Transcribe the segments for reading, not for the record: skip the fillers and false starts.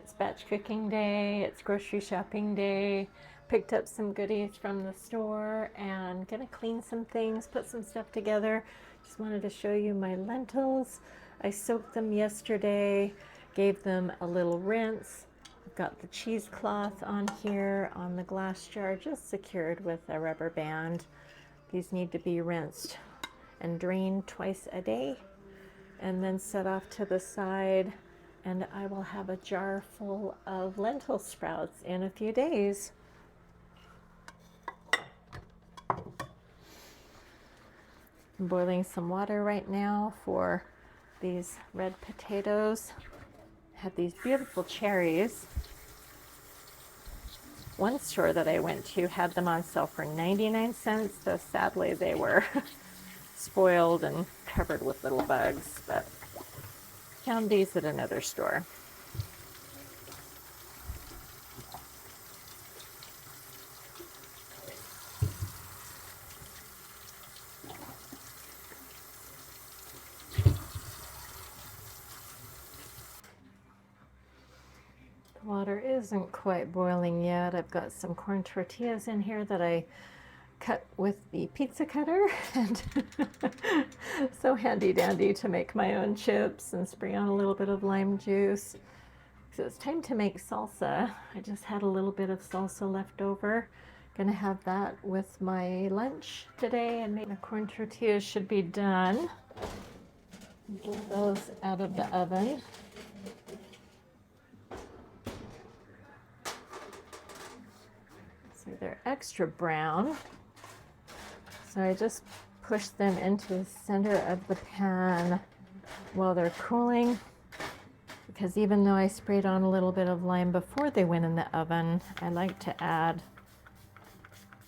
It's batch cooking day, it's grocery shopping day. Picked up some goodies from the store and gonna clean some things, put some stuff together. Just wanted to show you my lentils. I soaked them yesterday, gave them a little rinse. I've got the cheesecloth on here on the glass jar, just secured with a rubber band. These need to be rinsed and drained twice a day and then set off to the side, and I will have a jar full of lentil sprouts in a few days. I'm boiling some water right now for these red potatoes. I have these beautiful cherries. One store that I went to had them on sale for 99 cents, so sadly they were spoiled and covered with little bugs, but found these at another store. The water isn't quite boiling yet. I've got some corn tortillas in here that I cut with the pizza cutter, and so handy dandy to make my own chips and spray on a little bit of lime juice. So it's time to make salsa. I just had a little bit of salsa left over. Gonna have that with my lunch today, and maybe the corn tortillas should be done. Get those out of the oven. So they're extra brown. So I just push them into the center of the pan while they're cooling, because even though I sprayed on a little bit of lime before they went in the oven, I like to add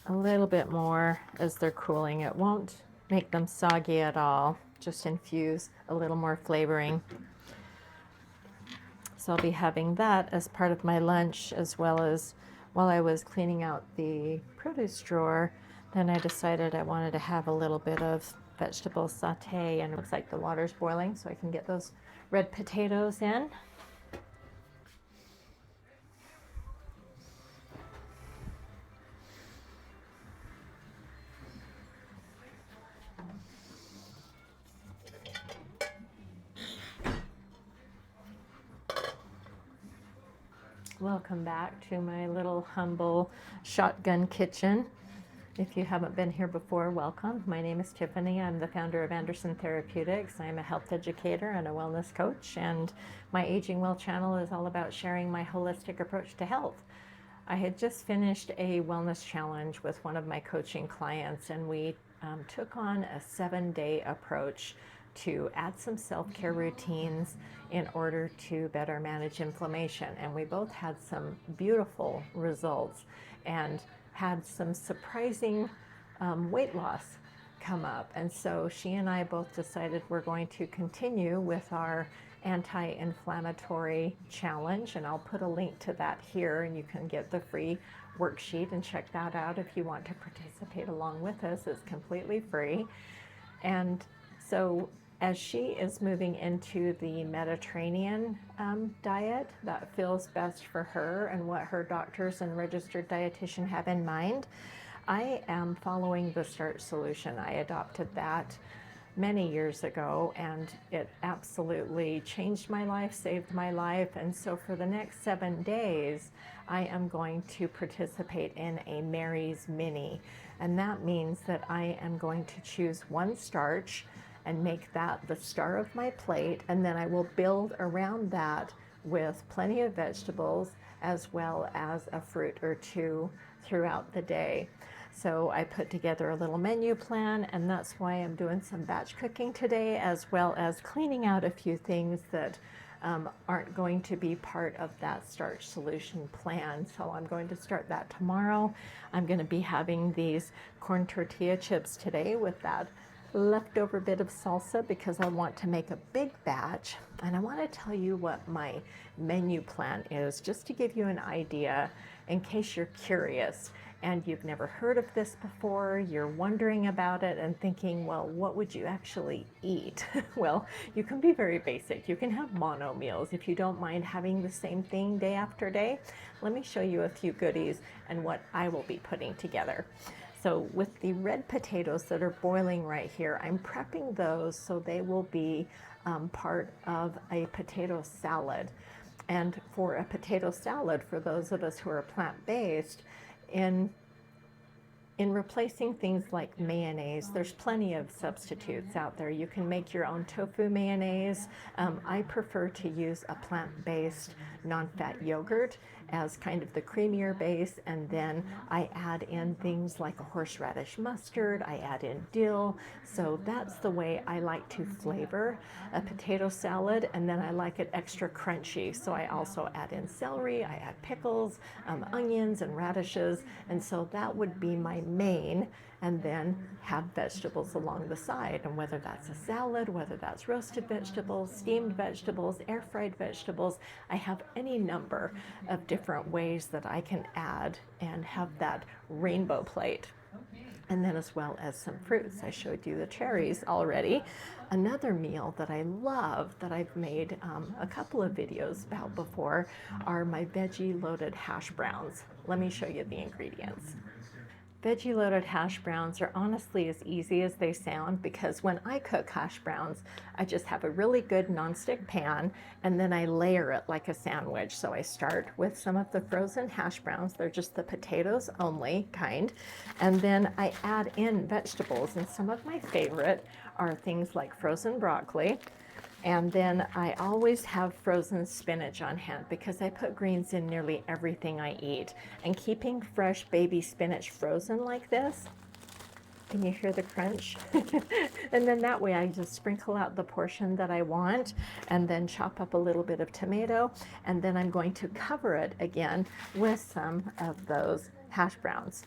a little bit more as they're cooling. It won't make them soggy at all, just infuse a little more flavoring. So I'll be having that as part of my lunch, as well as while I was cleaning out the produce drawer. Then I decided I wanted to have a little bit of vegetable saute, and it looks like the water's boiling, so I can get those red potatoes in. Welcome back to my little humble shotgun kitchen. If you haven't been here before, welcome. My name is Tiffany. I'm the founder of Anderson Therapeutics. I'm a health educator and a wellness coach, and my Aging Well channel is all about sharing my holistic approach to health. I had just finished a wellness challenge with one of my coaching clients, and we took on a 7-day approach to add some self-care routines in order to better manage inflammation. And we both had some beautiful results and had some surprising weight loss come up. And so she and I both decided we're going to continue with our anti-inflammatory challenge, and I'll put a link to that here, and you can get the free worksheet and check that out if you want to participate along with us. It's completely free. And so as she is moving into the Mediterranean diet that feels best for her and what her doctors and registered dietitian have in mind, I am following the starch solution. I adopted that many years ago, and it absolutely changed my life, saved my life. And so for the next 7 days, I am going to participate in a Mary's Mini. And that means that I am going to choose one starch and make that the star of my plate, and then I will build around that with plenty of vegetables as well as a fruit or two throughout the day. So I put together a little menu plan, and that's why I'm doing some batch cooking today, as well as cleaning out a few things that aren't going to be part of that starch solution plan. So I'm going to start that tomorrow. I'm going to be having these corn tortilla chips today with that leftover bit of salsa, because I want to make a big batch. And I want to tell you what my menu plan is, just to give you an idea in case you're curious. and you've never heard of this before, you're wondering about it and thinking, well, what would you actually eat? Well, you can be very basic. You can have mono meals if you don't mind having the same thing day after day. Let me show you a few goodies and what I will be putting together. So with the red potatoes that are boiling right here, I'm prepping those so they will be part of a potato salad. And for a potato salad, for those of us who are plant-based, in replacing things like mayonnaise, there's plenty of substitutes out there. You can make your own tofu mayonnaise. I prefer to use a plant-based non-fat yogurt as kind of the creamier base, and then I add in things like a horseradish mustard, I add in dill. So that's the way I like to flavor a potato salad, and then I like it extra crunchy. So I also add in celery, I add pickles, onions and radishes, and so that would be my main, and then have vegetables along the side. And whether that's a salad, whether that's roasted vegetables, steamed vegetables, air fried vegetables, I have any number of different ways that I can add and have that rainbow plate. And then as well as some fruits. I showed you the cherries already. Another meal that I love that I've made a couple of videos about before are my veggie-loaded hash browns. Let me show you the ingredients. Veggie-loaded hash browns are honestly as easy as they sound, because when I cook hash browns, I just have a really good nonstick pan and then I layer it like a sandwich. So I start with some of the frozen hash browns, they're just the potatoes only kind, and then I add in vegetables, and some of my favorite are things like frozen broccoli. And then I always have frozen spinach on hand because I put greens in nearly everything I eat. And keeping fresh baby spinach frozen like this, can you hear the crunch? And then that way I just sprinkle out the portion that I want and then chop up a little bit of tomato, and then I'm going to cover it again with some of those hash browns.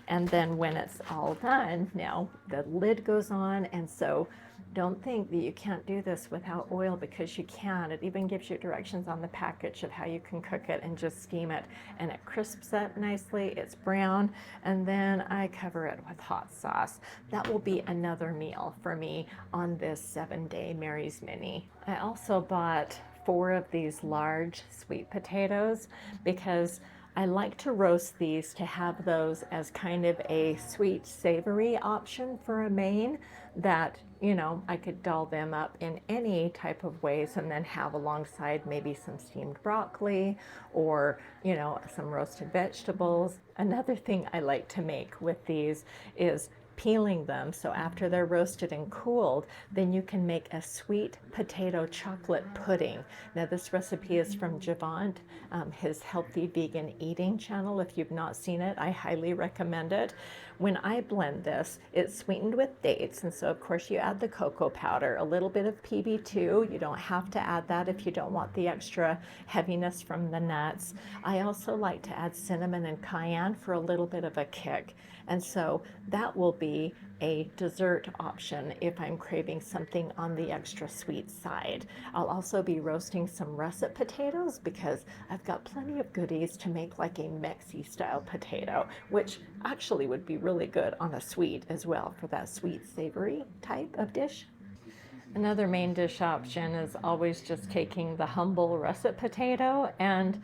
And then when it's all done, now the lid goes on, and so don't think that you can't do this without oil, because you can. It even gives you directions on the package of how you can cook it and just steam it. And it crisps up nicely, it's brown, and then I cover it with hot sauce. That will be another meal for me on this 7-day Mary's Mini. I also bought 4 of these large sweet potatoes because I like to roast these to have those as kind of a sweet savory option for a main that, you know, I could doll them up in any type of ways and then have alongside maybe some steamed broccoli or, you know, some roasted vegetables. Another thing I like to make with these is peeling them. So after they're roasted and cooled, then you can make a sweet potato chocolate pudding. Now this recipe is from Javant, his healthy vegan eating channel. If you've not seen it, I highly recommend it. When I blend this, it's sweetened with dates, and so of course you add the cocoa powder, a little bit of PB2. You don't have to add that if you don't want the extra heaviness from the nuts. I also like to add cinnamon and cayenne for a little bit of a kick. And so that will be a dessert option if I'm craving something on the extra sweet side. I'll also be roasting some russet potatoes because I've got plenty of goodies to make like a Mexi style potato, which actually would be really good on a sweet as well for that sweet savory type of dish. Another main dish option is always just taking the humble russet potato, and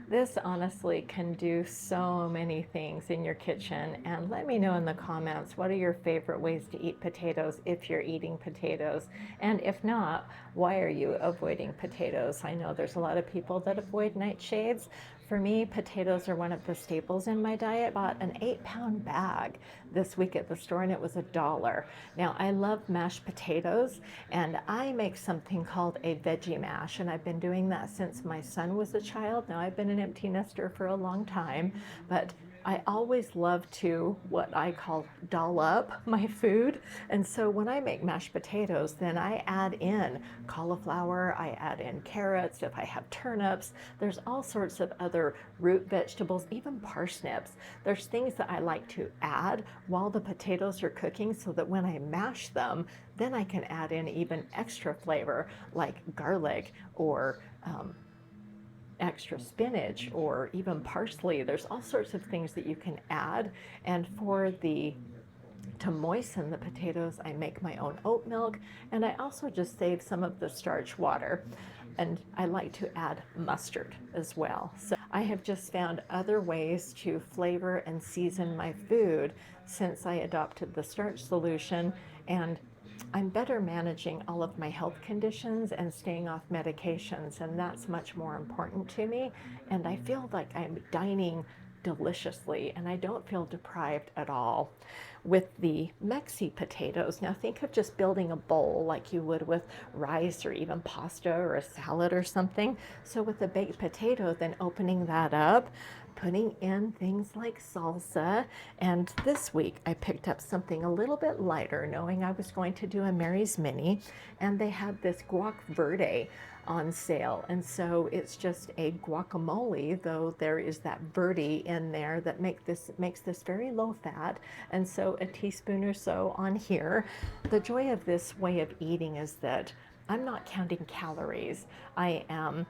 this honestly can do so many things in your kitchen. And let me know in the comments, what are your favorite ways to eat potatoes if you're eating potatoes? And if not, why are you avoiding potatoes? I know there's a lot of people that avoid nightshades. For me, potatoes are one of the staples in my diet. Bought an 8-pound bag this week at the store and it was $1. Now I love mashed potatoes and I make something called a veggie mash, and I've been doing that since my son was a child. Now I've been an empty nester for a long time, but I always love to what I call doll up my food. And so when I make mashed potatoes, then I add in cauliflower, I add in carrots, if I have turnips, there's all sorts of other root vegetables, even parsnips. There's things that I like to add while the potatoes are cooking so that when I mash them, then I can add in even extra flavor like garlic or extra spinach or even parsley. There's all sorts of things that you can add. And to moisten the potatoes, I make my own oat milk, and I also just save some of the starch water. And I like to add mustard as well. So I have just found other ways to flavor and season my food since I adopted the starch solution, and I'm better managing all of my health conditions and staying off medications, and that's much more important to me. And I feel like I'm dining deliciously and I don't feel deprived at all. With the Mexi potatoes, now think of just building a bowl like you would with rice or even pasta or a salad or something. So with the baked potato, then opening that up, putting in things like salsa. And this week I picked up something a little bit lighter, knowing I was going to do a Mary's Mini, and they had this guac verde on sale. And so it's just a guacamole, though there is that verde in there that makes this very low fat. And so a teaspoon or so on here. The joy of this way of eating is that I'm not counting calories. I am,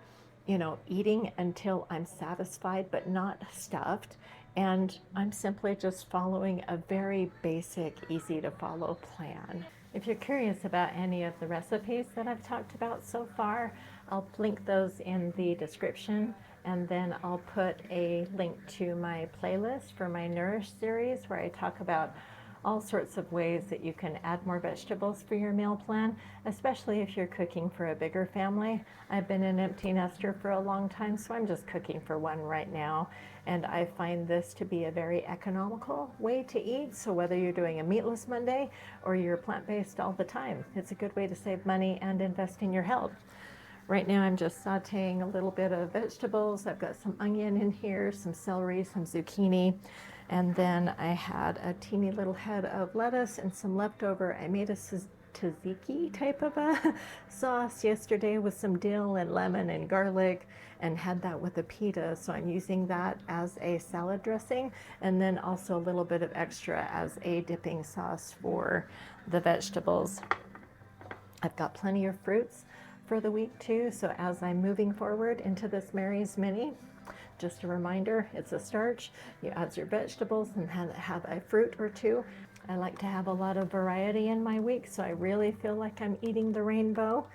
eating until I'm satisfied but not stuffed. And I'm simply just following a very basic, easy to follow plan. If you're curious about any of the recipes that I've talked about so far, I'll link those in the description, and then I'll put a link to my playlist for my Nourish series where I talk about all sorts of ways that you can add more vegetables for your meal plan, especially if you're cooking for a bigger family. I've been an empty nester for a long time, so I'm just cooking for one right now. And I find this to be a very economical way to eat. So whether you're doing a meatless Monday or you're plant-based all the time, it's a good way to save money and invest in your health. Right now I'm just sauteing a little bit of vegetables. I've got some onion in here, some celery, some zucchini. And then I had a teeny little head of lettuce and some leftover. I made a tzatziki type of a sauce yesterday with some dill and lemon and garlic, and had that with a pita. So I'm using that as a salad dressing, and then also a little bit of extra as a dipping sauce for the vegetables. I've got plenty of fruits for the week too. So as I'm moving forward into this Mary's Mini, just a reminder, it's a starch. You add your vegetables and have a fruit or two. I like to have a lot of variety in my week, so I really feel like I'm eating the rainbow.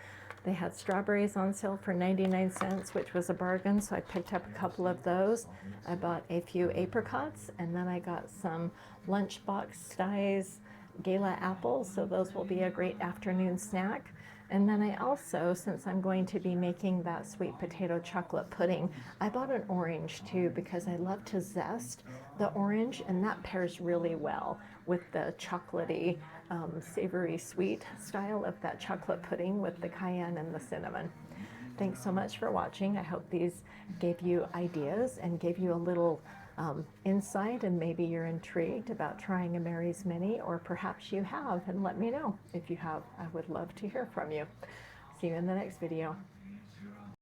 They had strawberries on sale for 99 cents, which was a bargain, so I picked up a couple of those. I bought a few apricots, and then I got some lunchbox size gala apples, so those will be a great afternoon snack. And then I also, since I'm going to be making that sweet potato chocolate pudding, I bought an orange too, because I love to zest the orange, and that pairs really well with the chocolatey, savory sweet style of that chocolate pudding with the cayenne and the cinnamon. Thanks so much for watching. I hope these gave you ideas and gave you a little insight, and maybe you're intrigued about trying a Mary's Mini, or perhaps you have, and let me know if you have. I would love to hear from you. See you in the next video.